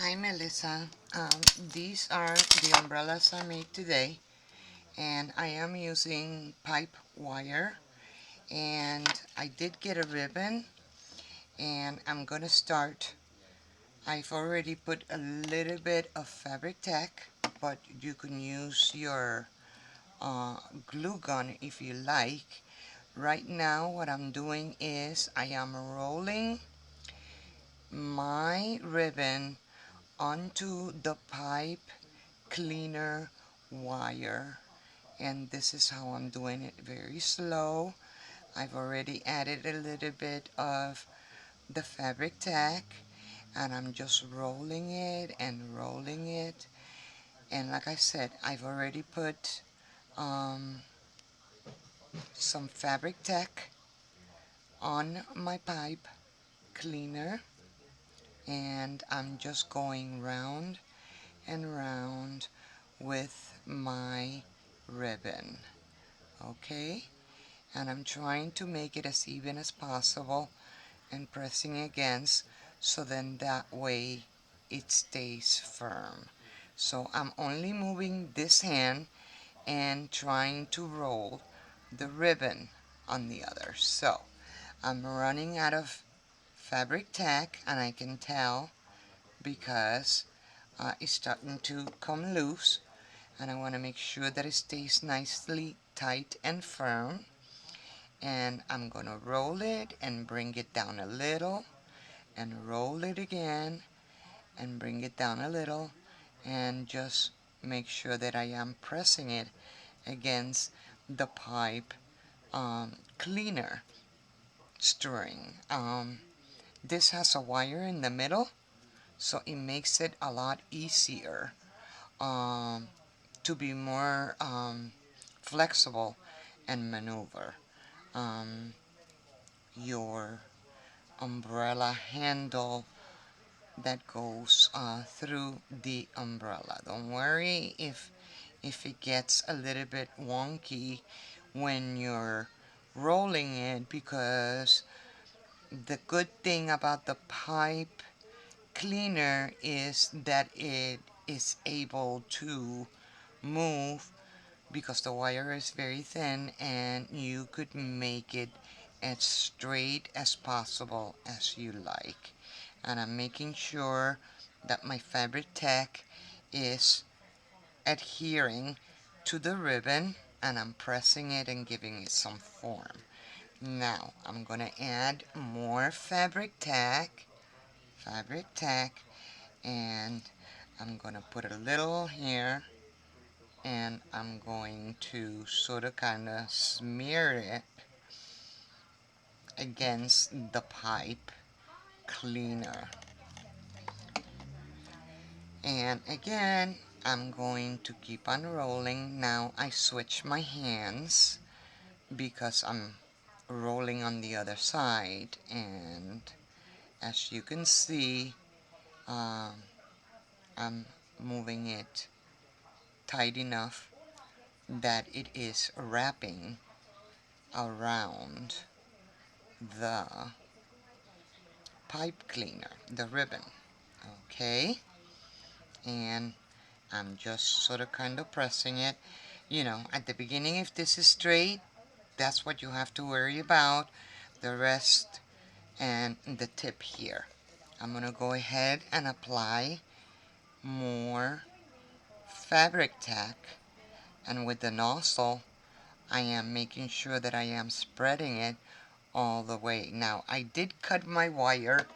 Hi Melissa. These are the umbrellas I made today, and I am using pipe wire, and I did get a ribbon, and I'm gonna start. I've already put a little bit of fabric tack, but you can use your glue gun if you like. Right now what I'm doing is I am rolling my ribbon onto the pipe cleaner wire, and this is how I'm doing it, very slow. I've already added a little bit of the fabric tack, and I'm just rolling it and rolling it. And like I said, I've already put some fabric tack on my pipe cleaner, and I'm just going round and round with my ribbon. Okay, and I'm trying to make it as even as possible and pressing against, so then that way it stays firm. So I'm only moving this hand and trying to roll the ribbon on the other. So I'm running out of fabric tack, and I can tell because it's starting to come loose, and I want to make sure that it stays nicely tight and firm. And I'm gonna roll it and bring it down a little, and roll it again and bring it down a little, and just make sure that I am pressing it against the pipe cleaner string. This has a wire in the middle, so it makes it a lot easier um, to be more flexible and maneuver your umbrella handle that goes through the umbrella. Don't worry if it gets a little bit wonky when you're rolling it, because the good thing about the pipe cleaner is that it is able to move, because the wire is very thin, and you could make it as straight as possible as you like. And I'm making sure that my fabric tack is adhering to the ribbon, and I'm pressing it and giving it some form. Now I'm gonna add more fabric tack, and I'm gonna put a little here, and I'm going to sort of kind of smear it against the pipe cleaner. And again, I'm going to keep on rolling. Now I switch my hands because I'm rolling on the other side, and as you can see, I'm moving it tight enough that it is wrapping around the pipe cleaner, the ribbon. Okay, and I'm just sort of kind of pressing it. At the beginning, if this is straight, that's what you have to worry about. The rest and the tip here. I'm gonna go ahead and apply more fabric tack, and with the nozzle I am making sure that I am spreading it all the way. Now I did cut my wire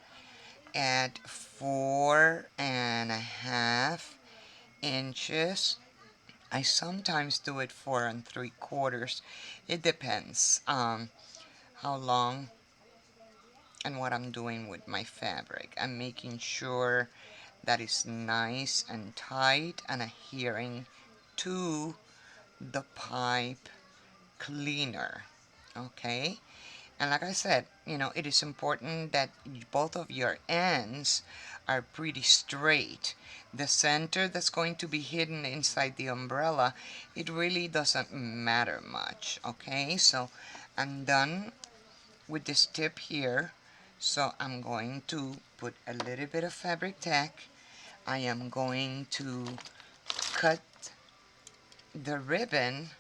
at 4.5 inches. I sometimes do it 4 3/4. It depends how long and what I'm doing with my fabric. I'm making sure that it's nice and tight and adhering to the pipe cleaner. Okay, and like I said, it is important that both of your ends are pretty straight. The center that's going to be hidden inside the umbrella, it really doesn't matter much. Okay, so I'm done with this tip here. So I'm going to put a little bit of fabric tack I am going to cut the ribbon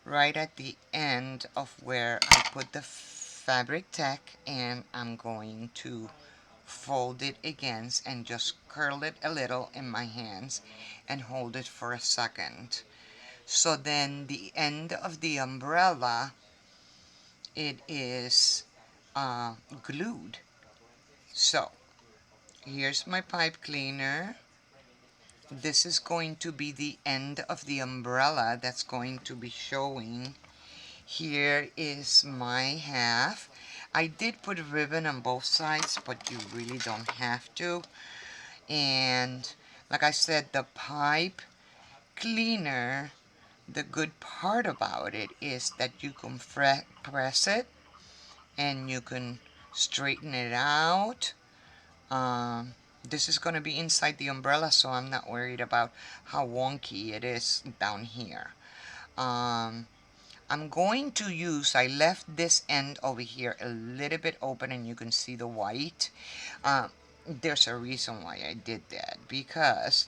right at the end of where I put the fabric tack, and I'm going to fold it again and just curl it a little in my hands and hold it for a second. So then the end of the umbrella, it is glued. So here's my pipe cleaner. This is going to be the end of the umbrella that's going to be showing. Here is my half. I did put a ribbon on both sides, but you really don't have to. And like I said, the pipe cleaner, the good part about it is that you can press it and you can straighten it out. This is going to be inside the umbrella, so I'm not worried about how wonky it is down here. I'm going to use, I left this end over here a little bit open and you can see the white. There's a reason why I did that, because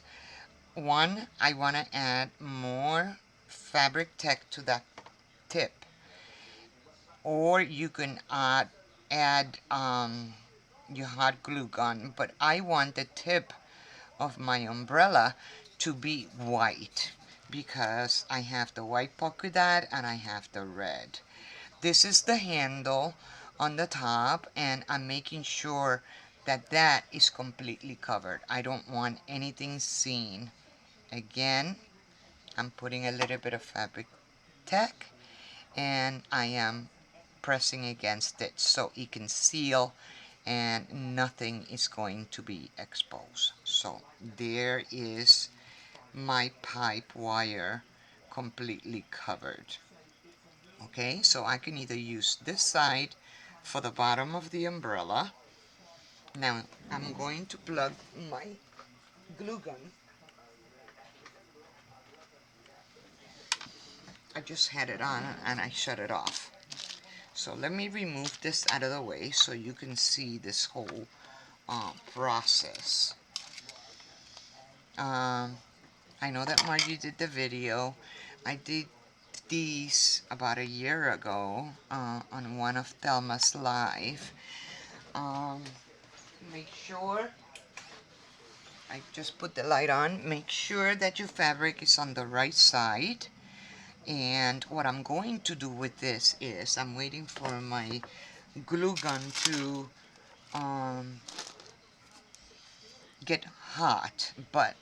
one, I want to add more fabric tech to that tip, or you can add your hot glue gun, but I want the tip of my umbrella to be white because I have the white polka dot and I have the red. This is the handle on the top, and I'm making sure that that is completely covered. I don't want anything seen. Again, I'm putting a little bit of fabric tack and I am pressing against it so it can seal and nothing is going to be exposed. So there is my pipe wire completely covered. Okay, so I can either use this side for the bottom of the umbrella. Now I'm going to plug my glue gun. I just had it on and I shut it off. So let me remove this out of the way so you can see this whole process. I know that Margie did the video. I did these about a year ago on one of Thelma's live. Make sure, I just put the light on, make sure that your fabric is on the right side. And what I'm going to do with this is I'm waiting for my glue gun to get hot, but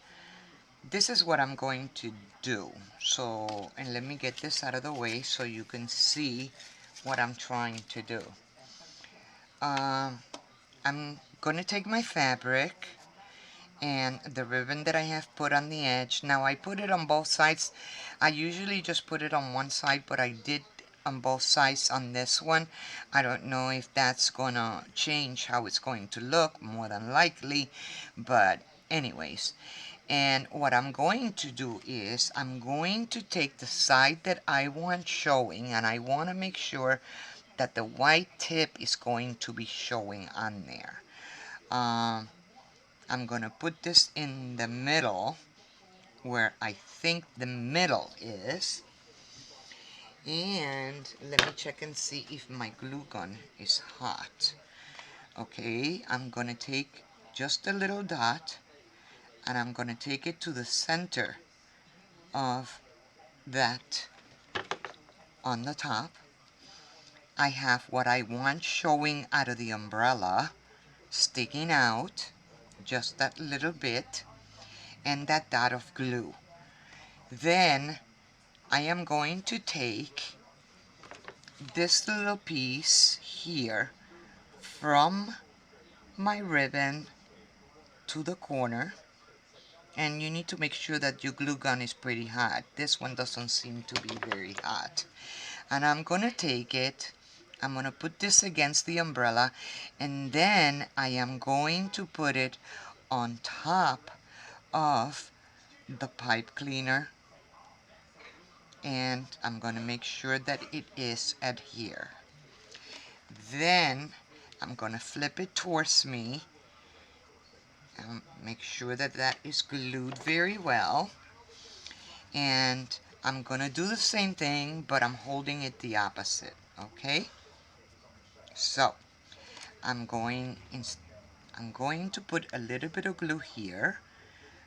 this is what I'm going to do. So, and let me get this out of the way so you can see what I'm trying to do. I'm going to take my fabric and the ribbon that I have put on the edge. Now I put it on both sides. I usually just put it on one side, but I did on both sides on this one. I don't know if that's gonna change how it's going to look, more than likely, but anyways. And what I'm going to do is I'm going to take the side that I want showing, and I want to make sure that the white tip is going to be showing on there. I'm going to put this in the middle where I think the middle is. And let me check and see if my glue gun is hot. Okay, I'm going to take just a little dot and I'm going to take it to the center of that on the top. I have what I want showing out of the umbrella sticking out just that little bit and that dot of glue. Then I am going to take this little piece here from my ribbon to the corner, and you need to make sure that your glue gun is pretty hot. This one doesn't seem to be very hot. And I'm gonna take it, I'm gonna put this against the umbrella, and then I am going to put it on top of the pipe cleaner, and I'm gonna make sure that it is adhere. Then I'm gonna flip it towards me. Make sure that that is glued very well. And I'm gonna do the same thing, but I'm holding it the opposite, okay? So I'm going to put a little bit of glue here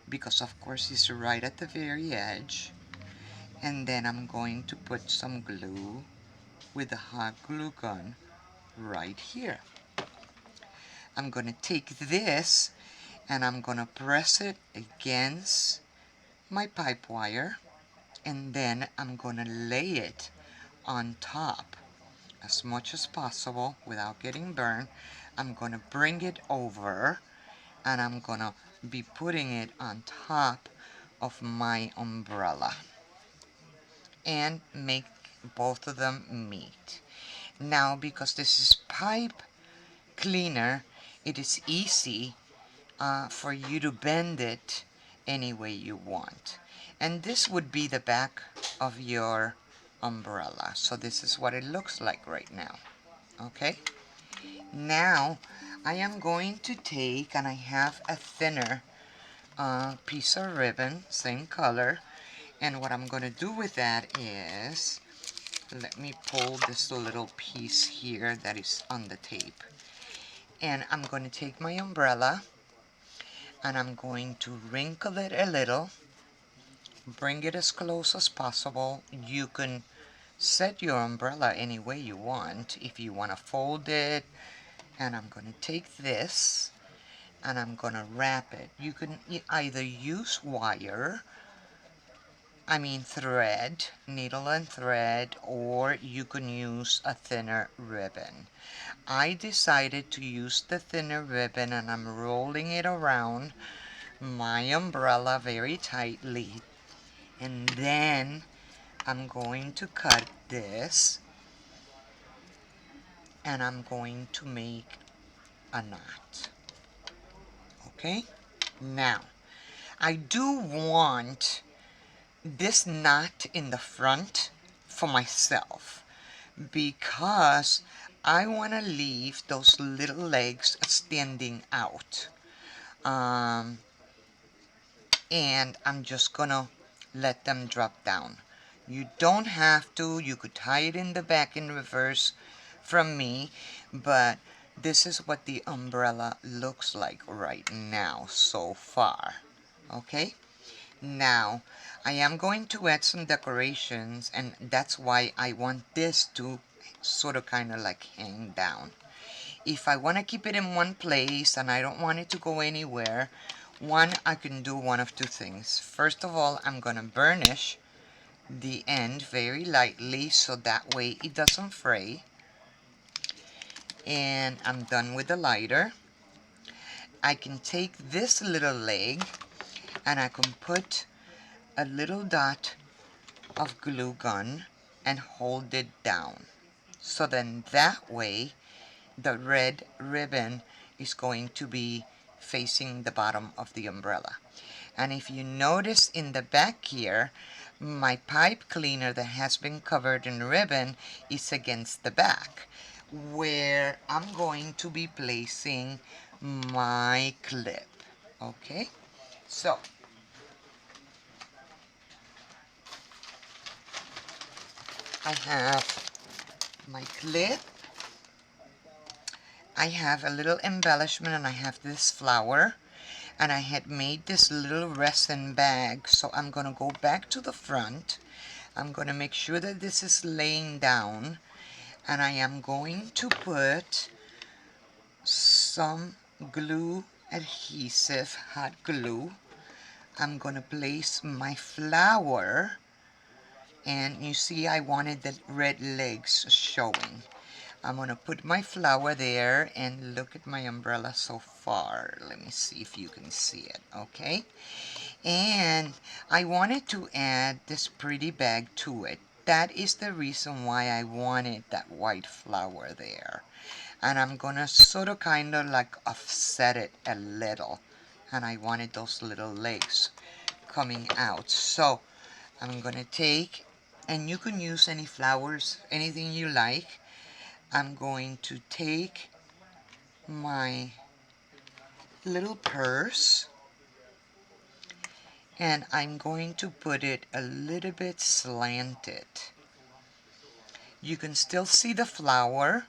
because of course it's right at the very edge, and then I'm going to put some glue with the hot glue gun right here. I'm going to take this and I'm going to press it against my pipe wire, and then I'm going to lay it on top as much as possible without getting burned. I'm going to bring it over and I'm going to be putting it on top of my umbrella and make both of them meet. Now, because this is pipe cleaner, it is easy for you to bend it any way you want. And this would be the back of your umbrella. So this is what it looks like right now. Okay? Now, I am going to take, and I have a thinner piece of ribbon, same color. And what I'm going to do with that is, let me pull this little piece here that is on the tape. And I'm going to take my umbrella and I'm going to wrinkle it a little, bring it as close as possible. You can set your umbrella any way you want. If you want to fold it, and I'm going to take this and I'm going to wrap it. You can either use wire, thread, needle and thread, or you can use a thinner ribbon. I decided to use the thinner ribbon and I'm rolling it around my umbrella very tightly, and then I'm going to cut this and I'm going to make a knot. Okay? Now, I do want this knot in the front for myself because I want to leave those little legs standing out. And I'm just gonna let them drop down. You don't have to. You could tie it in the back in reverse from me, but this is what the umbrella looks like right now so far. Okay? Now, I am going to add some decorations, and that's why I want this to sort of kind of like hang down. If I want to keep it in one place and I don't want it to go anywhere, I can do one of two things. First of all, I'm going to burnish the end very lightly so that way it doesn't fray. And I'm done with the lighter. I can take this little leg and I can put a little dot of glue gun and hold it down. So then that way the red ribbon is going to be facing the bottom of the umbrella. And if you notice in the back here, my pipe cleaner that has been covered in ribbon is against the back, where I'm going to be placing my clip. Okay, so I have my clip, I have a little embellishment, and I have this flower, and I had made this little resin bag. So I'm going to go back to the front. I'm going to make sure that this is laying down, and I am going to put some glue adhesive, hot glue. I'm going to place my flower, and you see I wanted the red legs showing. I'm going to put my flower there, and look at my umbrella so far. Let me see if you can see it, okay? And I wanted to add this pretty bag to it. That is the reason why I wanted that white flower there. And I'm going to sort of kind of like offset it a little. And I wanted those little legs coming out. So I'm going to take, and you can use any flowers, anything you like. I'm going to take my little purse, and I'm going to put it a little bit slanted. You can still see the flower.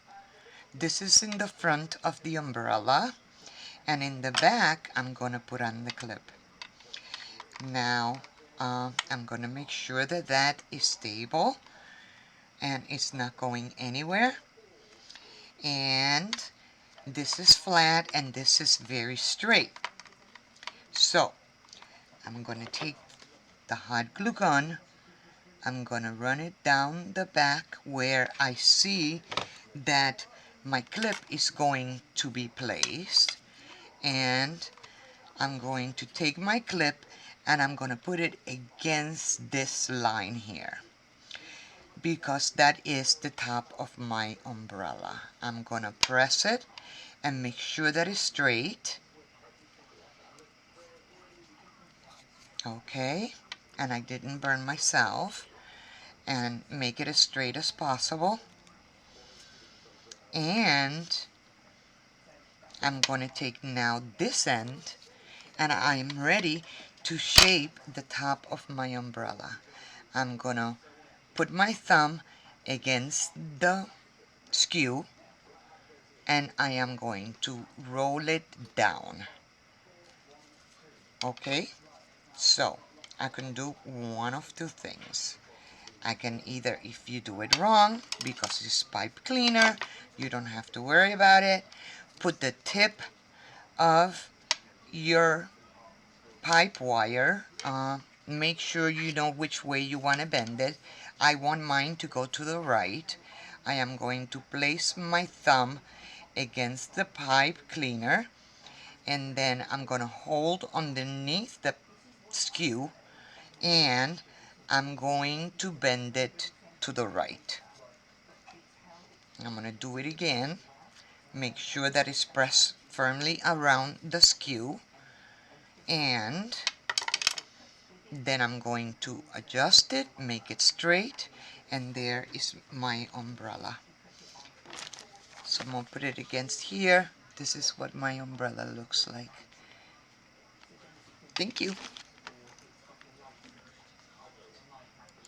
This is in the front of the umbrella, and in the back I'm going to put on the clip. Now I'm going to make sure that that is stable and it's not going anywhere. And this is flat and this is very straight. So I'm going to take the hot glue gun. I'm going to run it down the back where I see that my clip is going to be placed, and I'm going to take my clip and I'm going to put it against this line here because that is the top of my umbrella. I'm going to press it and make sure that it's straight. Okay, and I didn't burn myself, and make it as straight as possible. And I'm going to take now this end and I'm ready to shape the top of my umbrella. I'm going to put my thumb against the skew and I am going to roll it down. Okay, so I can do one of two things. I can either, if you do it wrong, because it's pipe cleaner, you don't have to worry about it, put the tip of your pipe wire, make sure you know which way you want to bend it. I want mine to go to the right. I am going to place my thumb against the pipe cleaner, and then I'm going to hold underneath the skew, and I'm going to bend it to the right. I'm going to do it again. Make sure that it's pressed firmly around the skew, and then I'm going to adjust it, make it straight, and there is my umbrella. So I'm going to put it against here. This is what my umbrella looks like. Thank you.